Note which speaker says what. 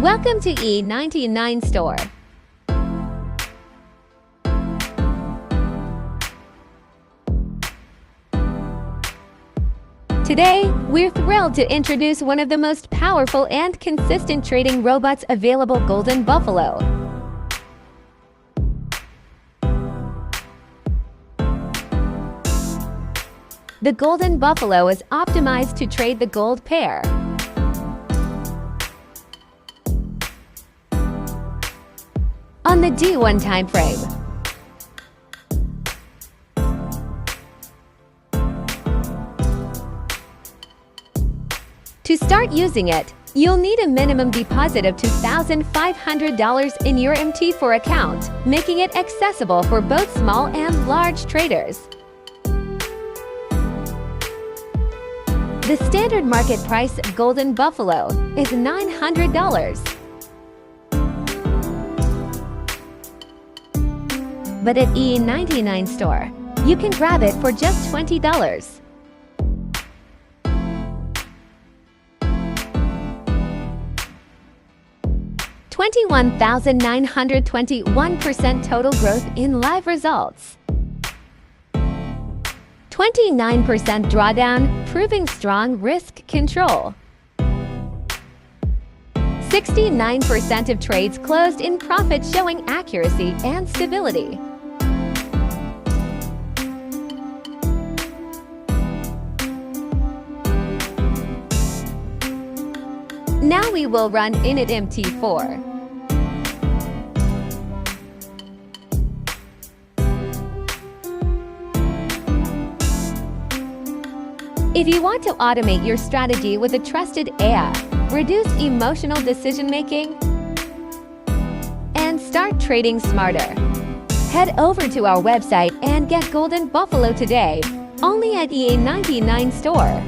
Speaker 1: Welcome to E99 Store. Today, we're thrilled to introduce one of the most powerful and consistent trading robots available, Golden Buffalo. The Golden Buffalo is optimized to trade the gold pair. On the D1 time frame. To start using it, you'll need a minimum deposit of $2,500 in your MT4 account, making it accessible for both small and large traders. The standard market price of Golden Buffalo is $900. But at E99 Store, you can grab it for just $20. $21,921% total growth in live results. 29% drawdown, proving strong risk control. 69% of trades closed in profit, showing accuracy and stability. Now we will run init MT4. If you want to automate your strategy with a trusted AI, reduce emotional decision-making, and start trading smarter, head over to our website and get Golden Buffalo today, only at EA99 Store.